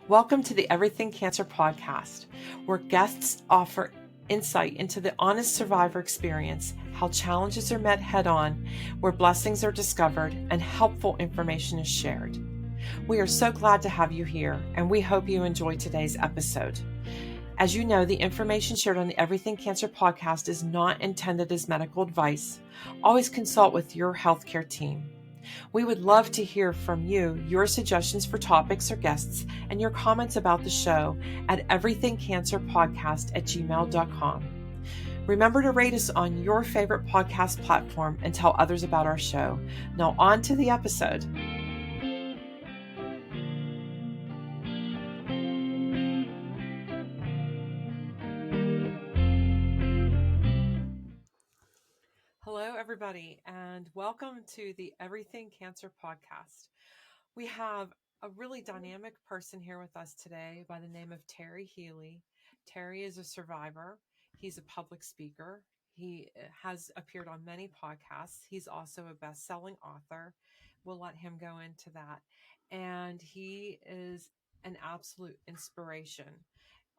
Welcome to the Everything Cancer podcast, where guests offer insight into the honest survivor experience, how challenges are met head on, where blessings are discovered, and helpful information is shared. We are so glad to have you here, and we hope you enjoy today's episode. As you know, the information shared on the Everything Cancer podcast is not intended as medical advice. Always consult with your healthcare team. We would love to hear from you, your suggestions for topics or guests, and your comments about the show at everythingcancerpodcast@gmail.com. Remember to rate us on your favorite podcast platform and tell others about our show. Now on to the episode. Hello, everybody, and welcome to the Everything Cancer podcast. We have a really dynamic person here with us today by the name of Terry Healey. Terry is a survivor. He's a public speaker. He has appeared on many podcasts. He's also a best-selling author. We'll let him go into that. And he is an absolute inspiration.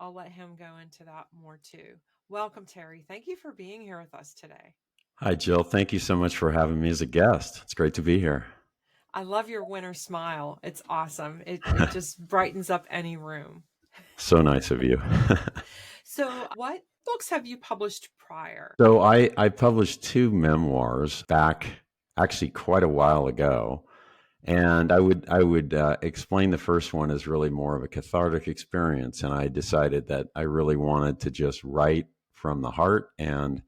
I'll let him go into that more too. Welcome, Terry. Thank you for being here with us today. Hi, Jill. Thank you so much for having me as a guest. It's great to be here. I love your winter smile. It's awesome. It just brightens up any room. So nice of you. So what books have you published prior? So I published 2 memoirs back actually quite a while ago. And I would explain the first one as really more of a cathartic experience. And I decided that I really wanted to just write from the heart and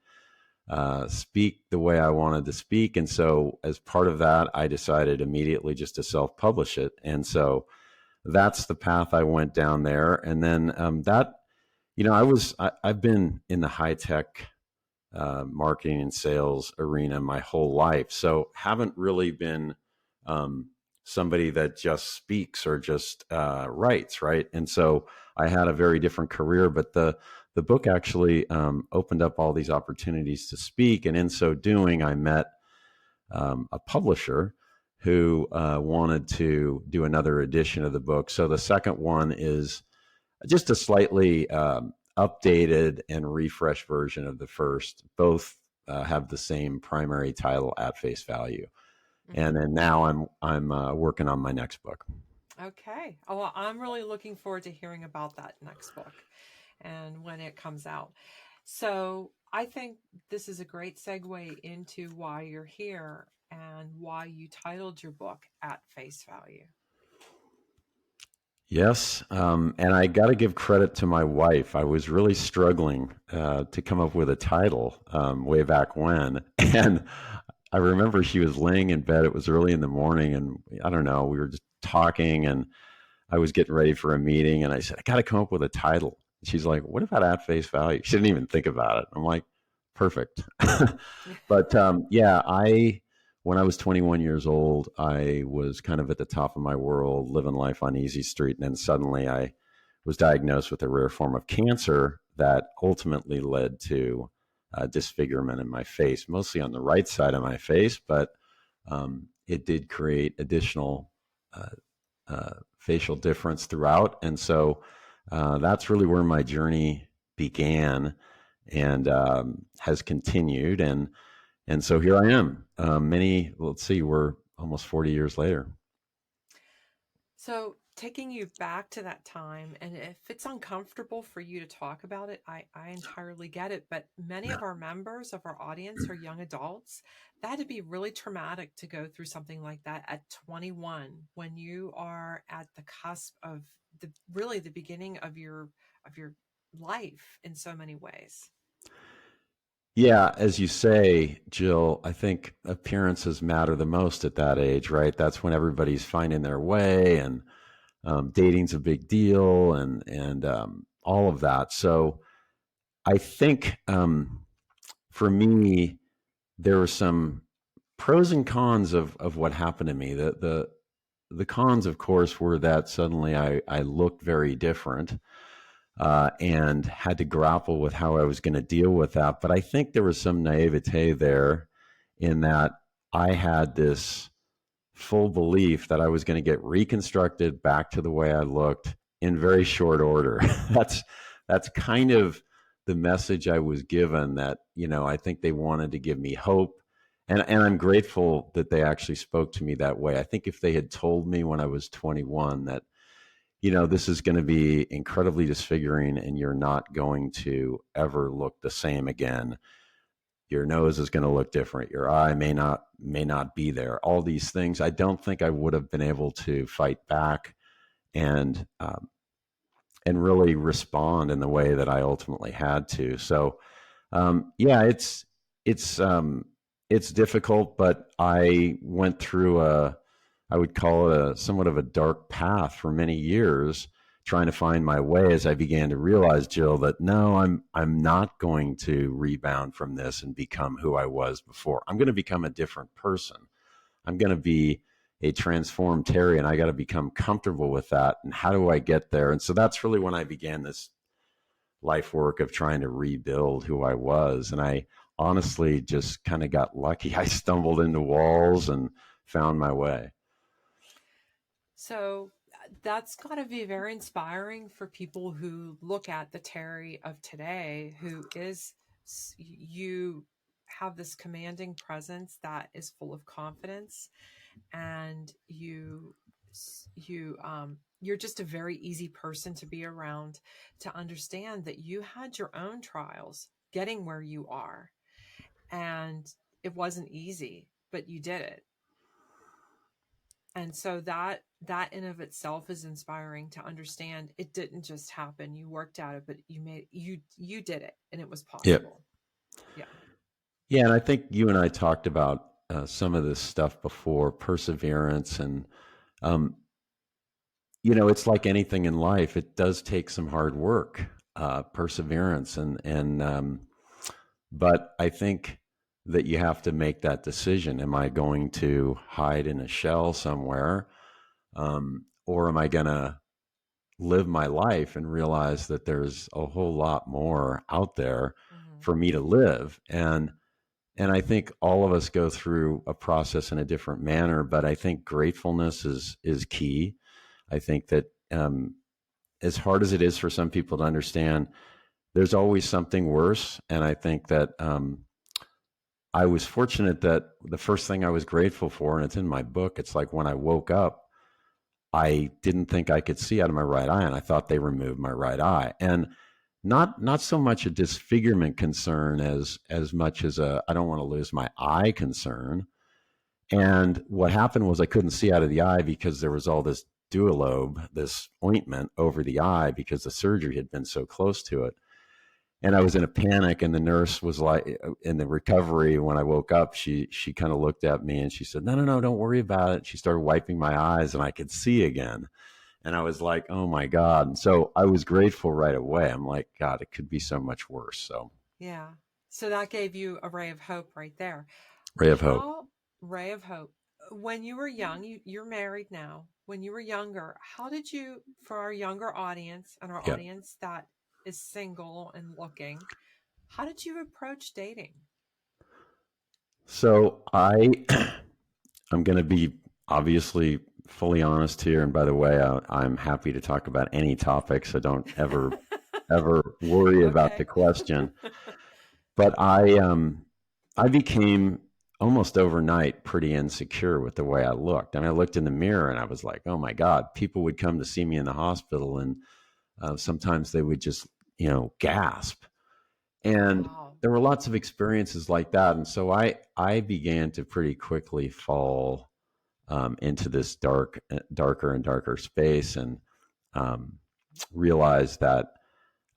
speak the way I wanted to speak. And so as part of that, I decided immediately just to self-publish it. And so that's the path I went down there. And then I've been in the high-tech marketing and sales arena my whole life. So haven't really been somebody that just speaks or just writes, right? And so I had a very different career, but the book actually opened up all these opportunities to speak. And in so doing, I met a publisher who wanted to do another edition of the book. So the second one is just a slightly updated and refreshed version of the first. Both have the same primary title, At Face Value. Mm-hmm. And then now I'm working on my next book. Okay. Oh, well, I'm really looking forward to hearing about that next book and when it comes out. So I think this is a great segue into why you're here and why you titled your book At Face Value. Yes. And I got to give credit to my wife. I was really struggling to come up with a title way back when. And I remember she was laying in bed. It was early in the morning. And I don't know, we were just talking and I was getting ready for a meeting. And I said, I got to come up with a title. She's like, what about At Face Value? She didn't even think about it. I'm like, perfect. But when I was 21 years old, I was kind of at the top of my world, living life on easy street. And then suddenly I was diagnosed with a rare form of cancer that ultimately led to disfigurement in my face, mostly on the right side of my face. But it did create additional facial difference throughout. And so that's really where my journey began and has continued. And so here I am. We're almost 40 years later. So taking you back to that time, and if it's uncomfortable for you to talk about it, I entirely get it. But many of our members of our audience are young adults. That'd be really traumatic to go through something like that at 21, when you are at the cusp of the beginning of your life in so many ways. Yeah, as you say, Jill, I think appearances matter the most at that age, right? That's when everybody's finding their way, and dating's a big deal, and all of that. So I think for me, there were some pros and cons of what happened to me. The cons, of course, were that suddenly I looked very different. And had to grapple with how I was going to deal with that. But I think there was some naivete there in that I had this full belief that I was going to get reconstructed back to the way I looked in very short order. that's that's kind of the message I was given, that, I think they wanted to give me hope. And I'm grateful that they actually spoke to me that way. I think if they had told me when I was 21 that, this is going to be incredibly disfiguring and you're not going to ever look the same again. Your nose is going to look different. Your eye may not be there. All these things, I don't think I would have been able to fight back and and really respond in the way that I ultimately had to. So yeah, it's difficult, but I went through I would call it a somewhat of a dark path for many years, trying to find my way as I began to realize, Jill, that no, I'm not going to rebound from this and become who I was before. I'm going to become a different person. I'm going to be a transformed Terry, and I got to become comfortable with that. And how do I get there? And so that's really when I began this life work of trying to rebuild who I was. And I honestly just kind of got lucky. I stumbled into walls and found my way. So that's got to be very inspiring for people who look at the Terry of today, who is, you have this commanding presence that is full of confidence, and you're just a very easy person to be around, to understand that you had your own trials getting where you are, and it wasn't easy, but you did it. And so that in of itself is inspiring, to understand it didn't just happen. You worked at it, but you did it, and it was Yep. possible. Yeah. Yeah. And I think you and I talked about some of this stuff before, perseverance. And, um, it's like anything in life, it does take some hard work, perseverance. But I think that you have to make that decision. Am I going to hide in a shell somewhere? Or am I going to live my life and realize that there's a whole lot more out there Mm-hmm. for me to live? And I think all of us go through a process in a different manner, but I think gratefulness is key. I think that as hard as it is for some people to understand, there's always something worse. And I think that I was fortunate that the first thing I was grateful for, and it's in my book, it's like when I woke up, I didn't think I could see out of my right eye, and I thought they removed my right eye. And not so much a disfigurement concern as much as a I don't want to lose my eye concern. And what happened was I couldn't see out of the eye because there was all this duolobe, this ointment over the eye, because the surgery had been so close to it. And I was in a panic, and the nurse was like, in the recovery, when I woke up, she kind of looked at me and she said, no, don't worry about it. She started wiping my eyes and I could see again. And I was like, oh my God. And so I was grateful right away. I'm like, God, it could be so much worse. So Yeah. So that gave you a ray of hope right there. ray of hope. Ray of hope. When you were young, you're married now. When you were younger, how did you, for our younger audience and our Yeah. audience that is single and looking, how did you approach dating? So I'm going to be obviously fully honest here. And by the way, I'm happy to talk about any topic. So don't ever worry about the Okay. question. But I became almost overnight pretty insecure with the way I looked. I mean, I looked in the mirror and I was like, oh my God, people would come to see me in the hospital, and sometimes they would just, gasp. And Wow. there were lots of experiences like that. And so I began to pretty quickly fall into this darker and darker space, and um, realized that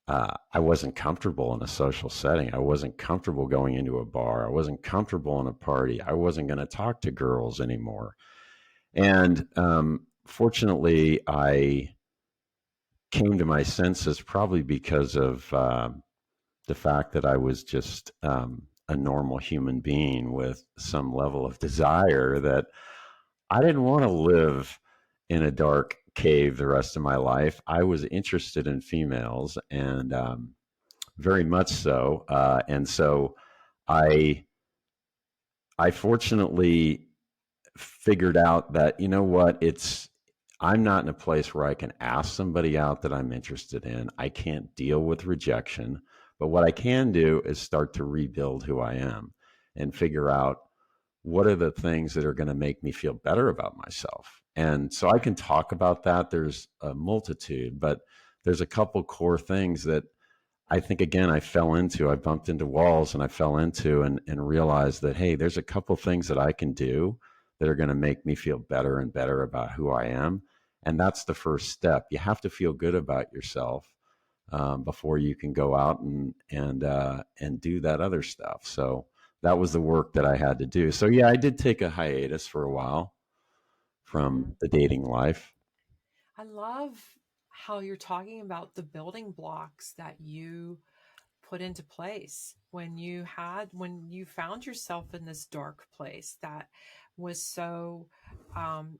I wasn't comfortable in a social setting. I wasn't comfortable going into a bar. I wasn't comfortable in a party. I wasn't going to talk to girls anymore. And fortunately, I came to my senses probably because of the fact that I was just a normal human being with some level of desire, that I didn't want to live in a dark cave the rest of my life. I was interested in females, and very much so. And so I I fortunately figured out that, you know what, I'm not in a place where I can ask somebody out that I'm interested in. I can't deal with rejection. But what I can do is start to rebuild who I am and figure out what are the things that are going to make me feel better about myself. And so I can talk about that. There's a multitude, but there's a couple core things that I think, again, I bumped into walls and I fell into and realized that, hey, there's a couple things that I can do that are going to make me feel better and better about who I am. And that's the first step. You have to feel good about yourself before you can go out and do that other stuff. So that was the work that I had to do. So yeah, I did take a hiatus for a while Hmm. from the dating life. I love how you're talking about the building blocks that you put into place when you found yourself in this dark place that was so um,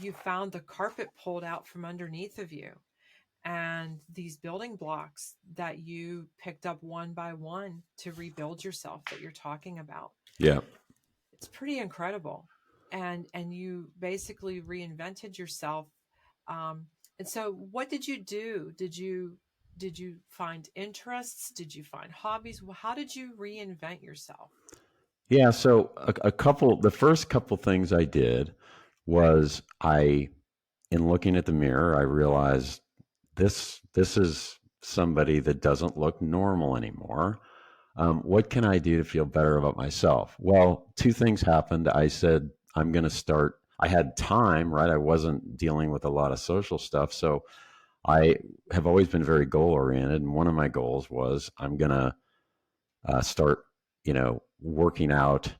you found the carpet pulled out from underneath of you, and these building blocks that you picked up one by one to rebuild yourself that you're talking about. Yeah. It's pretty incredible. And you basically reinvented yourself. um, and so what did you do? Did you find interests? Did you find hobbies? How did you reinvent yourself? Yeah. So the first couple things I did was in looking at the mirror, I realized this is somebody that doesn't look normal anymore. What can I do to feel better about myself? Well, two things happened. I said, I'm going to start. I had time, right? I wasn't dealing with a lot of social stuff. So I have always been very goal oriented. And one of my goals was I'm going to start, working out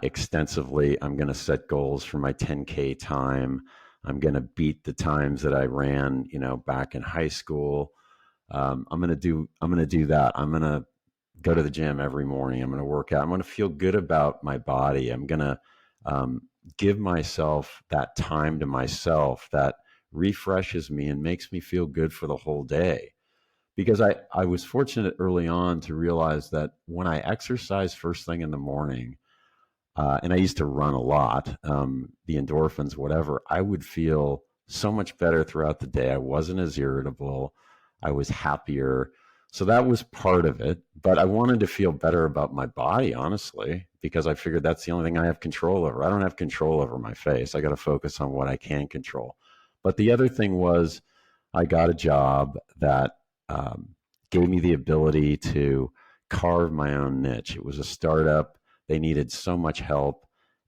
extensively. I'm going to set goals for my 10K time. I'm going to beat the times that I ran, back in high school. I'm going to do that. I'm going to go to the gym every morning. I'm going to work out. I'm going to feel good about my body. I'm going to give myself that time to myself that refreshes me and makes me feel good for the whole day. Because I was fortunate early on to realize that when I exercise first thing in the morning, and I used to run a lot, the endorphins, whatever, I would feel so much better throughout the day. I wasn't as irritable. I was happier. So that was part of it. But I wanted to feel better about my body, honestly, because I figured that's the only thing I have control over. I don't have control over my face. I got to focus on what I can control. But the other thing was, I got a job that gave me the ability to carve my own niche. It was a startup. They needed so much help.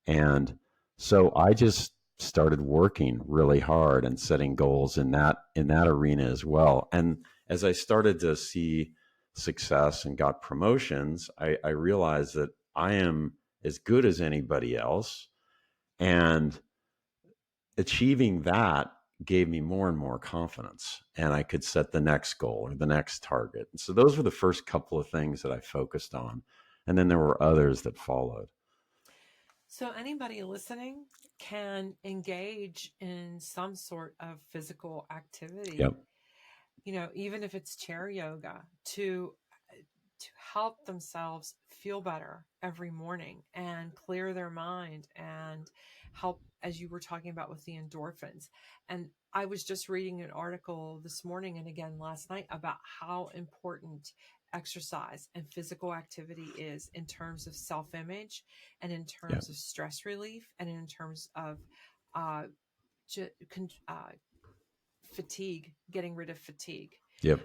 And so I just started working really hard and setting goals in that arena as well. And as I started to see success and got promotions, I realized that I am as good as anybody else. And achieving that gave me more and more confidence, and I could set the next goal or the next target. And so those were the first couple of things that I focused on. And then there were others that followed. So anybody listening can engage in some sort of physical activity, Yep. even if it's chair yoga, to help themselves feel better every morning and clear their mind and help, as you were talking about with the endorphins. And I was just reading an article this morning and again last night about how important exercise and physical activity is in terms of self-image and in Yep. terms of stress relief and in terms of uh, j- con- uh, fatigue, getting rid of fatigue. Yep.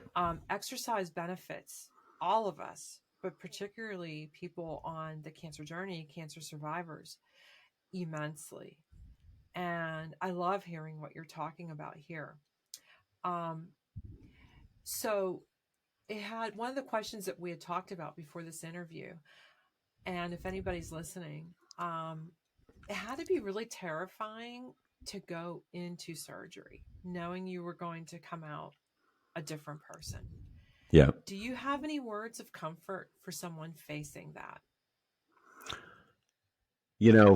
Exercise benefits all of us, but particularly people on the cancer journey, cancer survivors, immensely. And I love hearing what you're talking about here. Um, so it had one of the questions that we had talked about before this interview, and if anybody's listening, it had to be really terrifying to go into surgery knowing you were going to come out a different person. Yep. Do you have any words of comfort for someone facing that?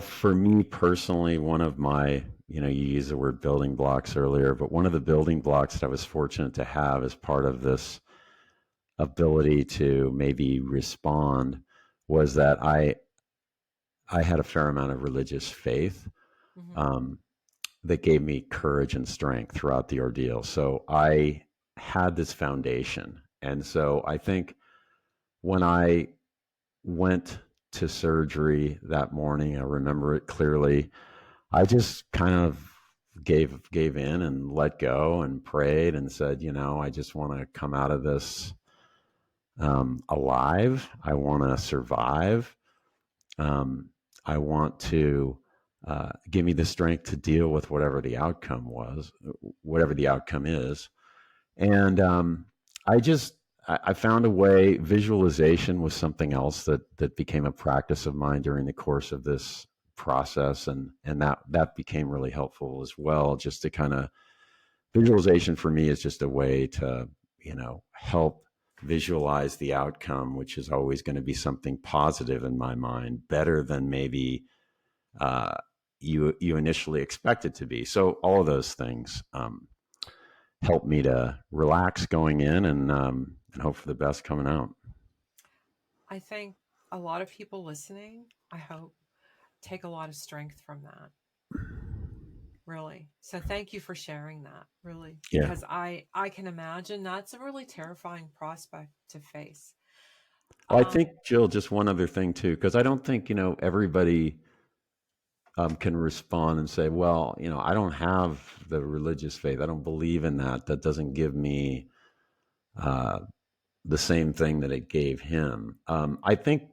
For me personally, one of my, you used the word building blocks earlier, but one of the building blocks that I was fortunate to have as part of this ability to maybe respond was that I had a fair amount of religious faith. Mm-hmm. Um, that gave me courage and strength throughout the ordeal. So I had this foundation. And so I think when I went to surgery that morning, I remember it clearly. I just kind of gave in and let go and prayed and said, I just want to come out of this alive. I want to survive. Um, I want to give me the strength to deal with whatever the outcome was, whatever the outcome is. And I just I found a way. Visualization was something else that became a practice of mine during the course of this process, and that became really helpful as well. Just to kind of visualization for me is just a way to help visualize the outcome, which is always going to be something positive in my mind, better than maybe uh, you initially expect it to be. So all of those things help me to relax going in and hope for the best coming out. I think a lot of people listening, I hope, take a lot of strength from that. Really. So thank you for sharing that, really, Yeah. because I can imagine that's a really terrifying prospect to face. Well, I Um, think, Jill, just one other thing too, because I don't think everybody can respond and say, well, I don't have the religious faith. I don't believe in that. That doesn't give me uh, the same thing that it gave him. I think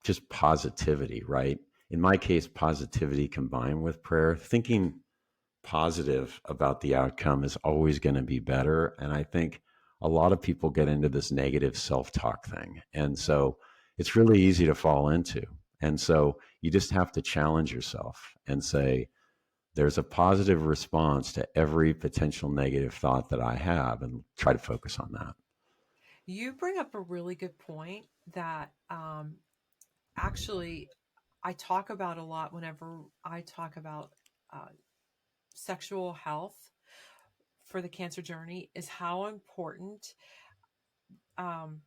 just positivity, right? In my case, positivity combined with prayer, thinking positive about the outcome is always going to be better. And I think a lot of people get into this negative self talk thing. And so it's really easy to fall into. And so you just have to challenge yourself and say, there's a positive response to every potential negative thought that I have, and try to focus on that. you bring up a really good point that actually I talk about a lot whenever I talk about uh, sexual health for the cancer journey is how important um,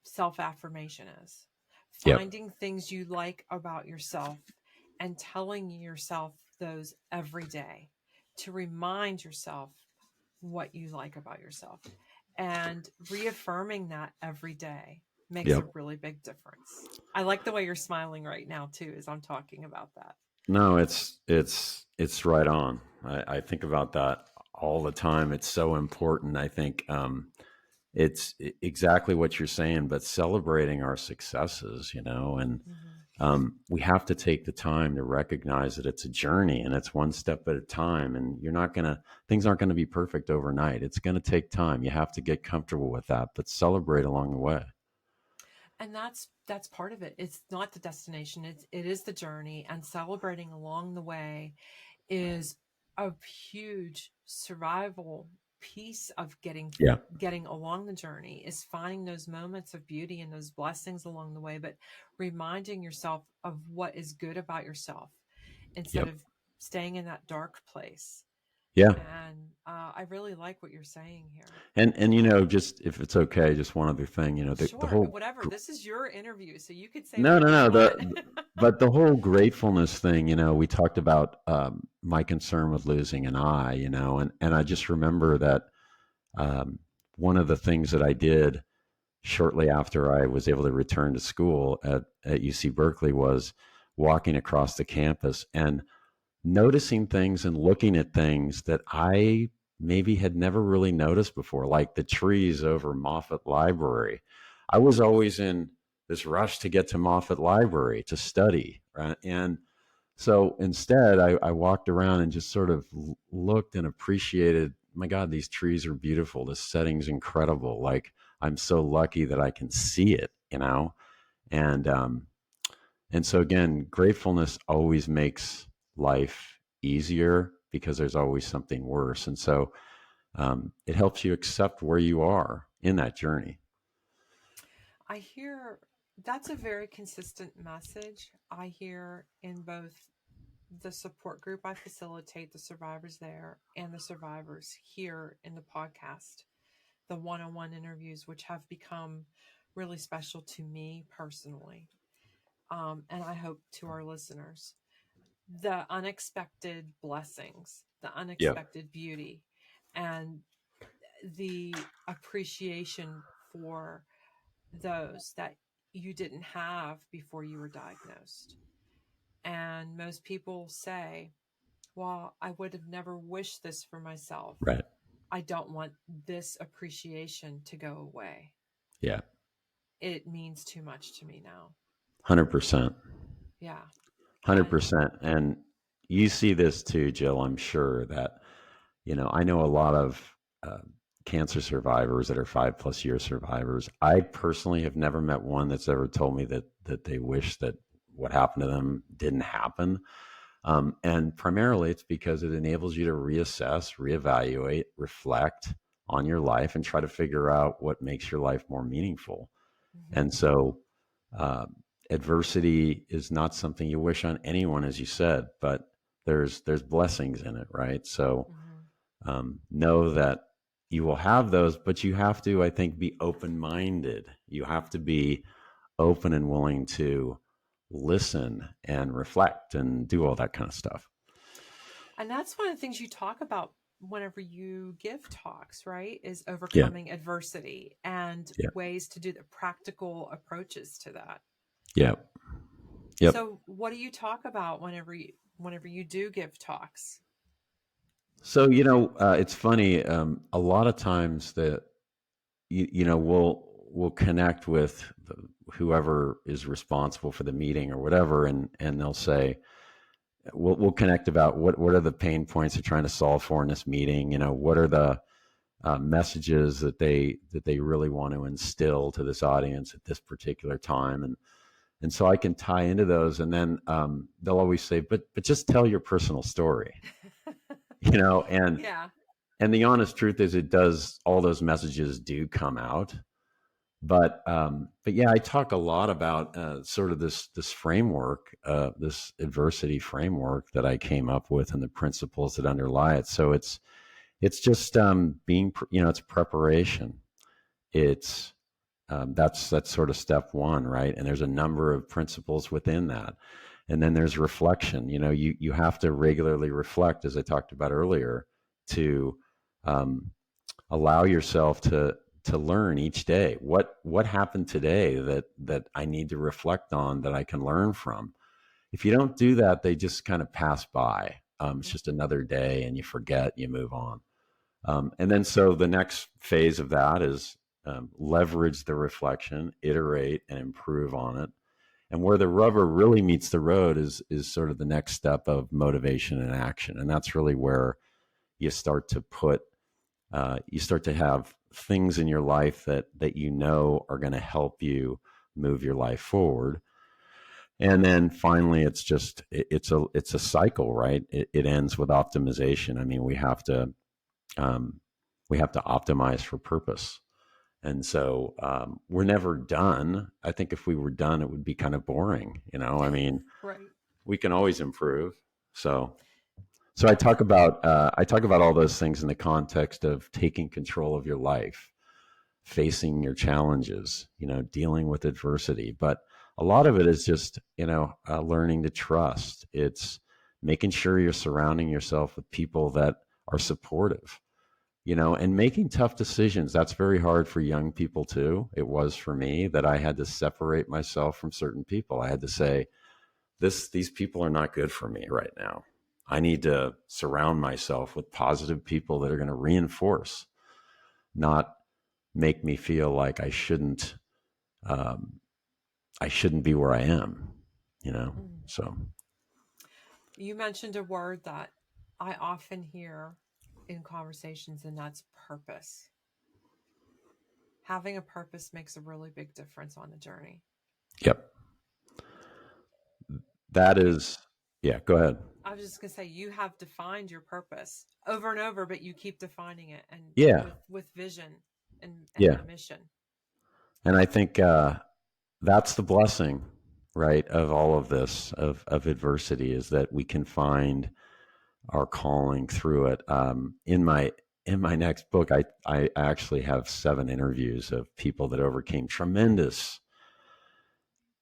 self affirmation is. Yep. Finding things you like about yourself and telling yourself those every day to remind yourself what you like about yourself and reaffirming that every day makes a Yep. really big difference. I like the way you're smiling right now too as I'm talking about that. No, it's right on. I think about that all the time. It's so important. I think it's exactly what you're saying, but celebrating our successes, and Mm-hmm. we have to take the time to recognize that it's a journey and it's one step at a time. And things aren't going to be perfect overnight. It's going to take time. You have to get comfortable with that, but celebrate along the way. And that's part of it. It's not the destination, it is the journey, and celebrating along the way is a huge survival piece of Yeah. getting along the journey, is finding those moments of beauty and those blessings along the way, but reminding yourself of what is good about yourself instead Yep. of staying in that dark place. Yeah. And I really like what you're saying here. And just if it's okay, just one other thing, the Sure, whole whatever, this is your interview, so you could say no, no, whatever you no. want. But the whole gratefulness thing, we talked about my concern with losing an eye, and I just remember that um, one of the things that I did shortly after I was able to return to school at UC Berkeley was walking across the campus and noticing things and looking at things that I maybe had never really noticed before, like the trees over Moffat Library. I was always in this rush to get to Moffat Library to study, right? And so instead, I walked around and just sort of looked and appreciated. My God, these trees are beautiful. This setting's incredible. Like I'm so lucky that I can see it. And and so again, gratefulness always makes life easier because there's always something worse. And so it helps you accept where you are in that journey. I hear that's a very consistent message I hear in both the support group I facilitate, the survivors there, and the survivors here in the podcast, the one on one interviews, which have become really special to me personally. And I hope to our listeners. the unexpected blessings, the Yep. unexpected beauty, and the appreciation for those that you didn't have before you were diagnosed. And most people say, well, I would have never wished this for myself. Right. I don't want this appreciation to go away. Yeah. It means too much to me now. 100%. Yeah. And 100%. And you see this too, Jill, I'm sure that, I know a lot of uh, cancer survivors that are 5+ year survivors. I personally have never met one that's ever told me that they wish that what happened to them didn't happen. And primarily it's because it enables you to reassess, reevaluate, reflect on your life and try to figure out what makes your life more meaningful. mm-hmm, And so, uh, adversity is not something you wish on anyone, as you said, but there's blessings in it, right? So, mm-hmm. know that you will have those, but you have to, I think, be open minded. You have to be open and willing to listen and reflect and do all that kind of stuff. And that's one of the things you talk about whenever you give talks, right? Is Yeah. overcoming adversity and Yeah. ways to do the practical approaches to that. Yeah. Yep. So, what do you talk about whenever you do give talks? So, it's funny. A lot of times that we'll connect with whoever is responsible for the meeting or whatever, and they'll say we'll connect about what are the pain points they're trying to solve for in this meeting. What are the messages that they really want to instill to this audience at this particular time, and so I can tie into those, and then they'll always say, but just tell your personal story, and Yeah. and the honest truth is it does, all those messages do come out. But yeah, I talk a lot about sort of this framework, this adversity framework that I came up with, and the principles that underlie it. So it's just being, it's preparation. It's that's sort of step one, right? And there's a number of principles within that, and then there's reflection. You have to regularly reflect, as I talked about earlier, to um, allow yourself to learn each day. What happened today that I need to reflect on, that I can learn from. If you don't do that, they just kind of pass by. It's just Mm-hmm. another day, and you forget, you move on. And then so the next phase of that is leverage the reflection, iterate, and improve on it. And where the rubber really meets the road is sort of the next step of motivation and action, and that's really where you start to you start to have things in your life that are going to help you move your life forward. And then finally, it's a cycle, right? It ends with optimization. I mean, um, we have to optimize for purpose. And so we're never done. I think if we were done, it would be kind of boring. I mean, Right. we can always improve. So I talk about all those things in the context of taking control of your life, facing your challenges, dealing with adversity. But a lot of it is just learning to trust. It's making sure you're surrounding yourself with people that are supportive, and making tough decisions. That's very hard for young people too. It was for me, that I had to separate myself from certain people. I had to say, these people are not good for me right now. I need to surround myself with positive people that are going to reinforce, not make me feel like um, I shouldn't be where I am, Mm. So You mentioned a word that I often hear in conversations, and that's purpose. Having a purpose makes a really big difference on the journey. yep, that is, yeah. Go ahead. I was just going to say, you have defined your purpose over and over, but you keep defining it, and Yeah, with vision and yeah, a mission. and I think that's the blessing, right, of all of this, of adversity, is that we can find our calling through it. In my next book, I actually have 7 interviews of people that overcame tremendous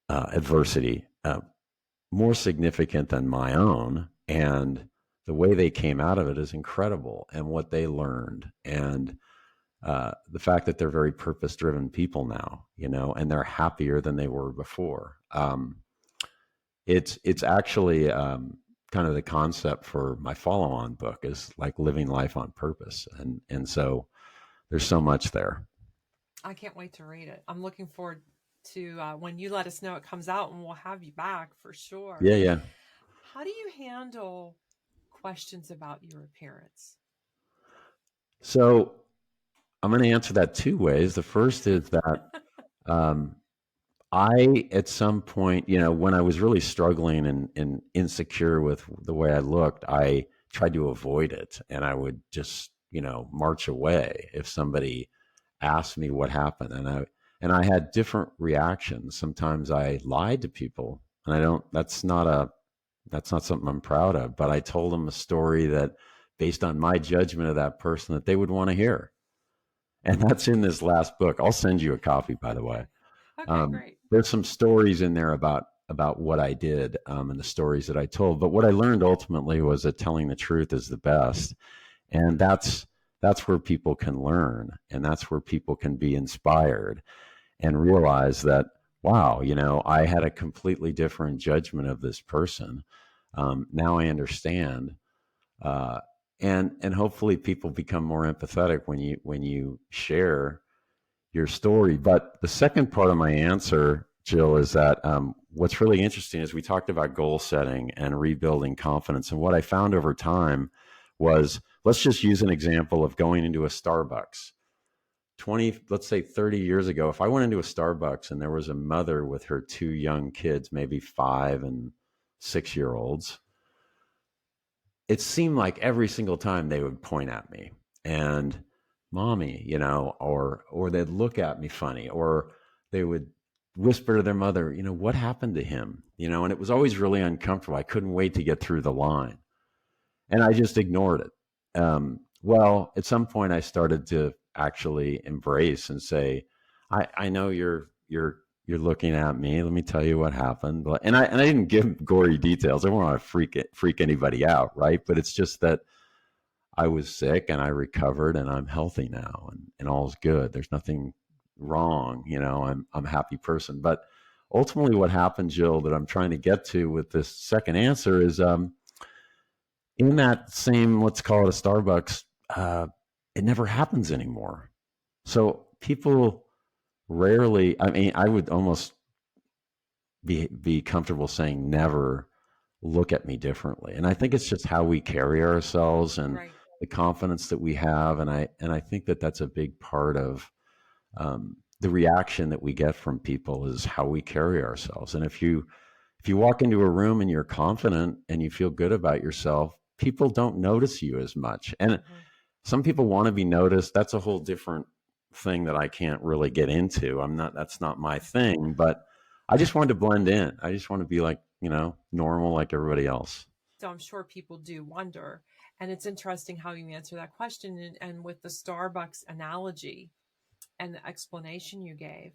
adversity, more significant than my own. And the way they came out of it is incredible, and what they learned, and the fact that they're very purpose driven people now, and they're happier than they were before. It's actually kind of the concept for my follow on book, is like living life on purpose, and so there's so much there. I can't wait to read it. I'm looking forward to when you let us know it comes out, and we'll have you back for sure. Yeah, yeah. How do you handle questions about your appearance? So I'm going to answer that two ways. The first is that um, I, at some point, when I was really struggling and insecure with the way I looked, I tried to avoid it, and I would just, march away if somebody asked me what happened, and I had different reactions. Sometimes I lied to people, and I don't. That's not something I'm proud of. But I told them a story that, based on my judgment of that person, that they would want to hear, and that's in this last book. I'll send you a copy, by the way. Okay, great. There's some stories in there about what I did, and the stories that I told. But what I learned ultimately was that telling the truth is the best, and that's where people can learn, and that's where people can be inspired and realize that, wow, I had a completely different judgment of this person. Now I understand, uh, and hopefully people become more empathetic when you share your story. But the second part of my answer, Jill, is that what's really interesting is we talked about goal setting and rebuilding confidence. And what I found over time was, let's just use an example of going into a Starbucks. 20, let's say 30 years ago, if I went into a Starbucks and there was a mother with her two young kids, maybe 5 and 6 year olds, it seemed like every single time they would point at me and, mommy, or they'd look at me funny, or they would whisper to their mother, what happened to him? And it was always really uncomfortable. I couldn't wait to get through the line. And I just ignored it. Well, at some point I started to actually embrace and say, I know you're looking at me. Let me tell you what happened. And I didn't give gory details. I don't want to freak anybody out, right? But it's just that I was sick and I recovered and I'm healthy now, and all's good. There's nothing wrong. I'm a happy person. But ultimately what happened, Jill, that I'm trying to get to with this second answer is, in that same, let's call it a Starbucks, it never happens anymore. So people rarely, I mean, I would almost be comfortable saying never look at me differently. And I think it's just how we carry ourselves and Right. the confidence that we have. And I think that that's a big part of the reaction that we get from people, is how we carry ourselves. And if you walk into a room and you're confident and you feel good about yourself, people don't notice you as much. And some people want to be noticed. That's a whole different thing that I can't really get into. That's not my thing, but I just wanted to blend in. I just want to be like, normal, like everybody else. So I'm sure people do wonder. And it's interesting how you answer that question. And with the Starbucks analogy and the explanation you gave,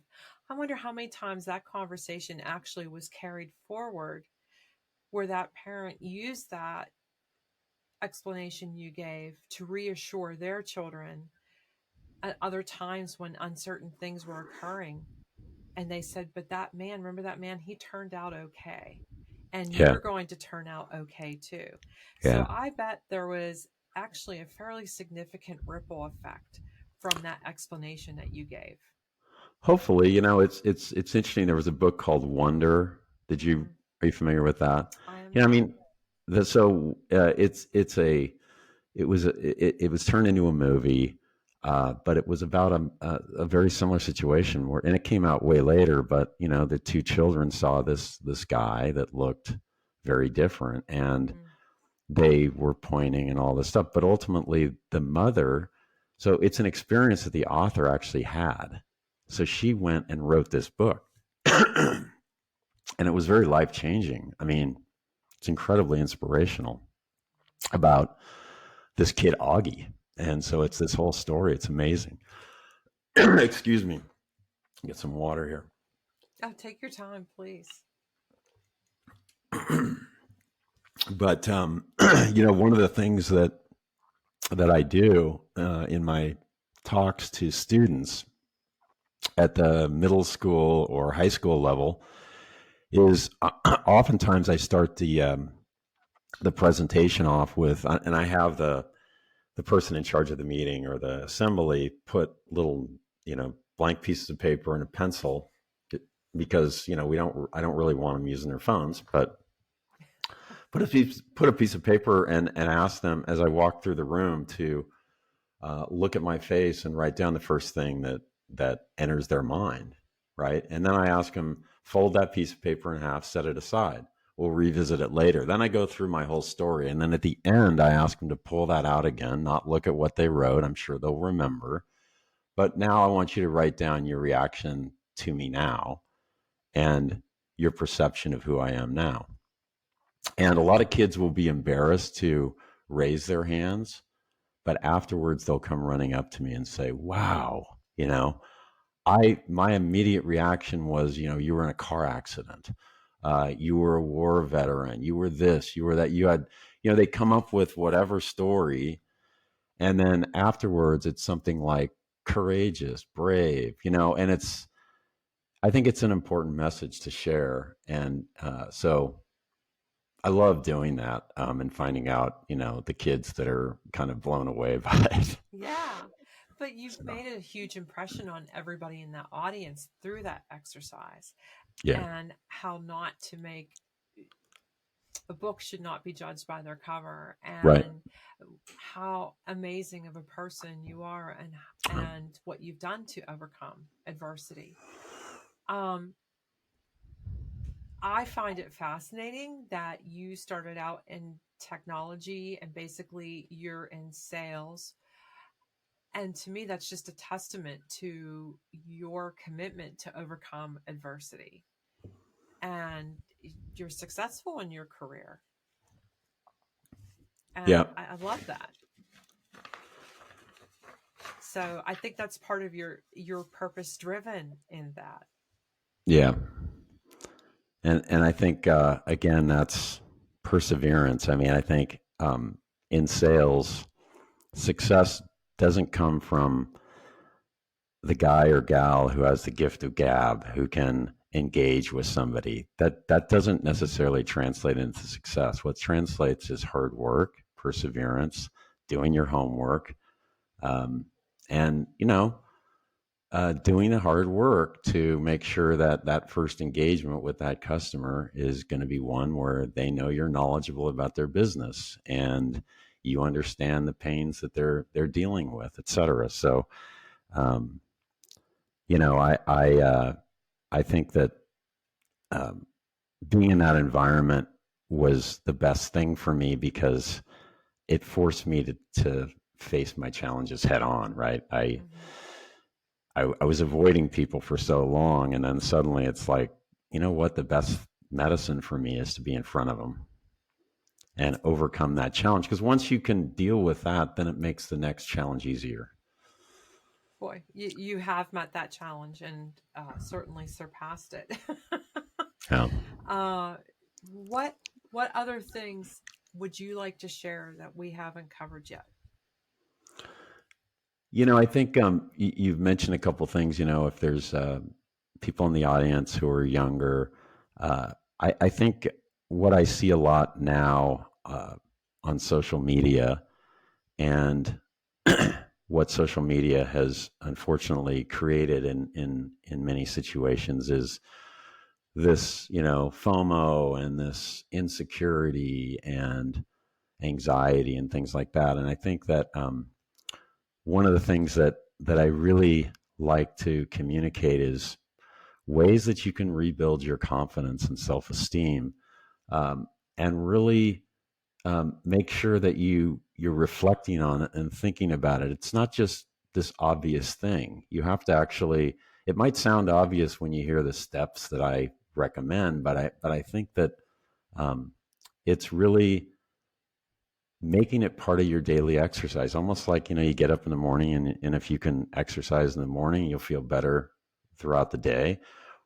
I wonder how many times that conversation actually was carried forward, where that parent used that explanation you gave to reassure their children at other times when uncertain things were occurring. And they said, but that man, remember that man, he turned out okay. And Yeah. you're going to turn out okay too. So Yeah. I bet there was actually a fairly significant ripple effect from that explanation that you gave. Hopefully, it's interesting. There was a book called Wonder. Mm-hmm. Are you familiar with that? I am Yeah, I not. mean, it was turned into a movie, but it was about a very similar situation and it came out way later. But the two children saw this guy that looked very different, and Mm-hmm. they were pointing and all this stuff. But ultimately, the mother, so it's an experience that the author actually had. So she went and wrote this book, and it was very life changing. I mean, it's incredibly inspirational about this kid Augie. And so it's this whole story. It's amazing. Excuse me. Get some water here. Oh, take your time, please. But one of the things that I do in my talks to students at the middle school or high school level is oftentimes I start the presentation off with, and I have the person in charge of the meeting or the assembly put little blank pieces of paper and a pencil, because I don't really want them using their phones, but put a piece of paper and ask them as I walk through the room to look at my face and write down the first thing that enters their mind, right? And then I ask them, fold that piece of paper in half, set it aside. We'll revisit it later. Then I go through my whole story. And then at the end, I ask them to pull that out again, not look at what they wrote. I'm sure they'll remember. But now I want you to write down your reaction to me now and your perception of who I am now. And a lot of kids will be embarrassed to raise their hands, but afterwards they'll come running up to me and say, wow, my immediate reaction was, you were in a car accident. You were a war veteran. You were this, you were that. You had, they come up with whatever story. And then afterwards, it's something like courageous, brave, and I think it's an important message to share. And so I love doing that and finding out, the kids that are kind of blown away by it. Yeah. But you've made a huge impression on everybody in that audience through that exercise. Yeah. And how not to make a book should not be judged by their cover, and right. How amazing of a person you are, and what you've done to overcome adversity. I find it fascinating that you started out in technology and basically you're in sales. And to me, that's just a testament to your commitment to overcome adversity. And you're successful in your career. And yeah. I love that. So I think that's part of your purpose driven in that. Yeah. And I think, again, that's perseverance. I mean, I think in sales, success doesn't come from the guy or gal who has the gift of gab, who can engage with somebody. That doesn't necessarily translate into success. What translates is hard work, perseverance, doing your homework, and doing the hard work to make sure that first engagement with that customer is going to be one where they know you're knowledgeable about their business and you understand the pains that they're dealing with, et cetera. So, I think that being in that environment was the best thing for me because it forced me to face my challenges head on, right? I was avoiding people for so long, and then suddenly it's like, you know what? The best medicine for me is to be in front of them and overcome that challenge. Because once you can deal with that, then it makes the next challenge easier. Boy, you have met that challenge and certainly surpassed it. Yeah. What other things would you like to share that we haven't covered yet? I think you've mentioned a couple things. If there's people in the audience who are younger, I think what I see a lot now on social media, and what social media has unfortunately created in many situations, is this FOMO and this insecurity and anxiety and things like that. And I think that one of the things that I really like to communicate is ways that you can rebuild your confidence and self-esteem, and really make sure that you're reflecting on it and thinking about it. It's not just this obvious thing. You have to actually, it might sound obvious when you hear the steps that I recommend, but I think that it's really making it part of your daily exercise, almost like, you get up in the morning and if you can exercise in the morning, you'll feel better throughout the day.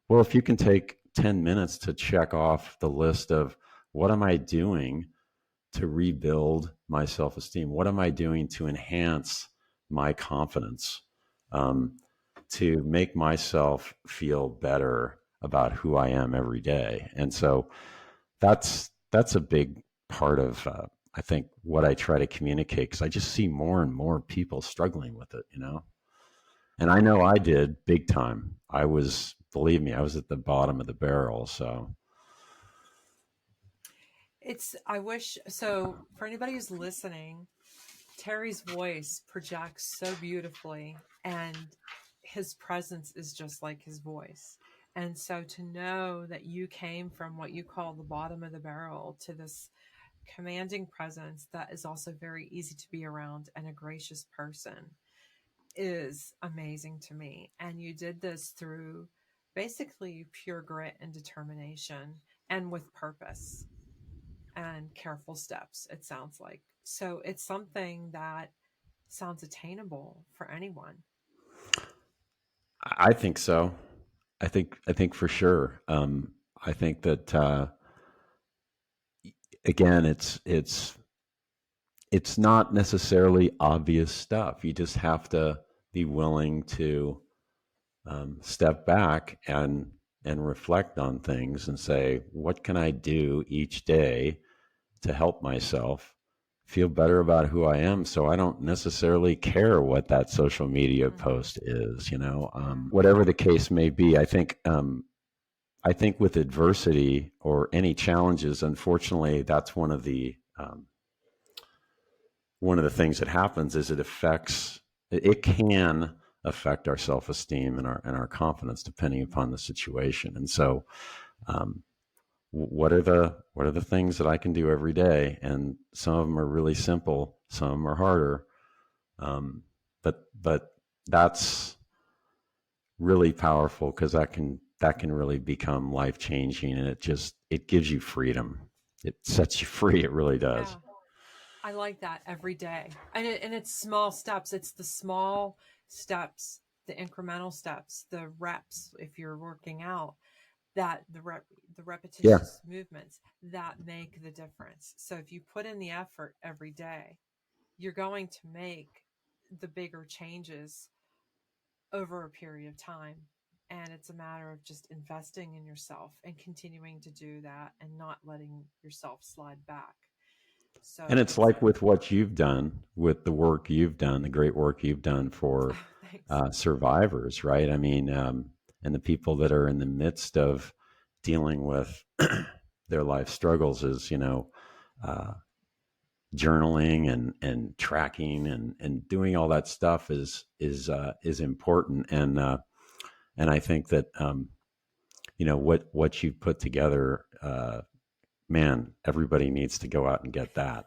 Well, if you can take 10 minutes to check off the list of what am I doing to rebuild my self-esteem? What am I doing to enhance my confidence, to make myself feel better about who I am every day? And so that's a big part of I think what I try to communicate, because I just see more and more people struggling with it, And I know I did big time. Believe me, I was at the bottom of the barrel. So I wish, so for anybody who's listening, Terry's voice projects so beautifully, and his presence is just like his voice. And so to know that you came from what you call the bottom of the barrel to this commanding presence that is also very easy to be around and a gracious person is amazing to me. And you did this through basically pure grit and determination and with purpose and careful steps, it sounds like. So it's something that sounds attainable for anyone. I think so. I think for sure. I think that again, it's not necessarily obvious stuff. You just have to be willing to step back and reflect on things and say, what can I do each day to help myself feel better about who I am, so I don't necessarily care what that social media post is, whatever the case may be. I think with adversity or any challenges, unfortunately, that's one of the things that happens is it can affect our self-esteem and our confidence depending upon the situation. And so, what are the things that I can do every day? And some of them are really simple, some of them are harder, but that's really powerful, because that can really become life changing, and it gives you freedom. It sets you free. It really does. Yeah, I like that every day. And it's small steps. It's the small steps, the incremental steps, the reps, if you're working out, that the Yeah. repetitious movements that make the difference. So if you put in the effort every day, you're going to make the bigger changes over a period of time. And it's a matter of just investing in yourself and continuing to do that and not letting yourself slide back. So And it's like with what you've done, with the work you've done, the great work you've done for thanks. survivors, right? I mean, and the people that are in the midst of dealing with their life struggles is, uh, journaling and tracking and doing all that stuff is important. And I think that, what you've put together, man, everybody needs to go out and get that.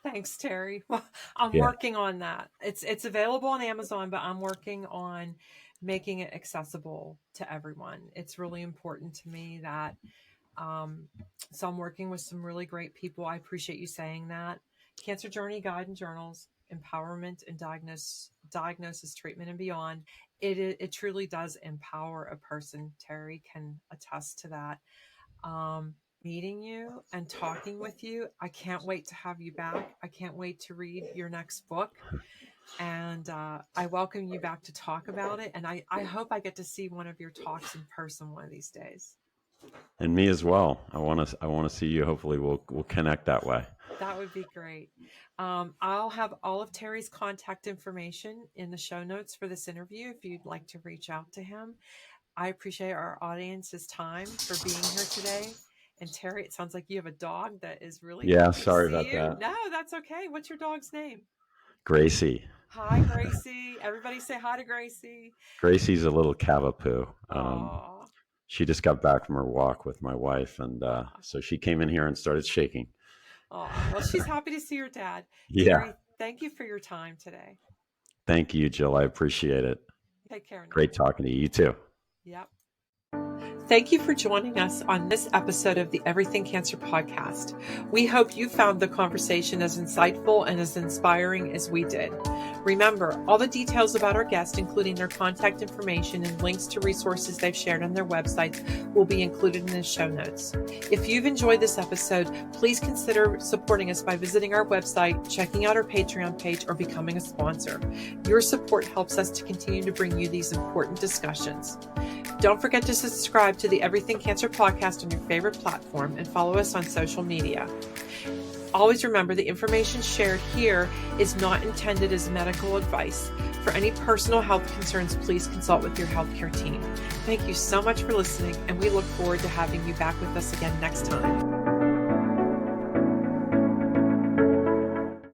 Thanks, Terry. Well, I'm Yeah. working on that. It's available on Amazon, but I'm working on making it accessible to everyone. It's really important to me that so I'm working with some really great people. I appreciate you saying that. Cancer Journey Guide and Journals, Empowerment and Diagnosis, Treatment, and Beyond. It truly does empower a person. Terry can attest to that. Meeting you and talking with you, I can't wait to have you back. I can't wait to read your next book. And I welcome you back to talk about it. And I hope I get to see one of your talks in person one of these days. And me as well. I want to see you. Hopefully we'll connect that way. That would be great. I'll have all of Terry's contact information in the show notes for this interview if you'd like to reach out to him. I appreciate our audience's time for being here today. And Terry, it sounds like you have a dog that is really happy Sorry to about see you. that. No, that's okay. What's your dog's name? Gracie. Hi, Gracie. Everybody say hi to Gracie. Gracie's a little cavapoo. Aw. She just got back from her walk with my wife, and so she came in here and started shaking. Aw. Well, she's happy to see your dad. Yeah. Terry, thank you for your time today. Thank you, Jill. I appreciate it. Take care now. Great talking to you. You too. Yep. Thank you for joining us on this episode of the Everything Cancer podcast. We hope you found the conversation as insightful and as inspiring as we did. Remember, all the details about our guest, including their contact information and links to resources they've shared on their websites, will be included in the show notes. If you've enjoyed this episode, please consider supporting us by visiting our website, checking out our Patreon page, or becoming a sponsor. Your support helps us to continue to bring you these important discussions. Don't forget to subscribe to the Everything Cancer podcast on your favorite platform and follow us on social media. Always remember, the information shared here is not intended as medical advice. For any personal health concerns, please consult with your healthcare team. Thank you so much for listening, and we look forward to having you back with us again next time.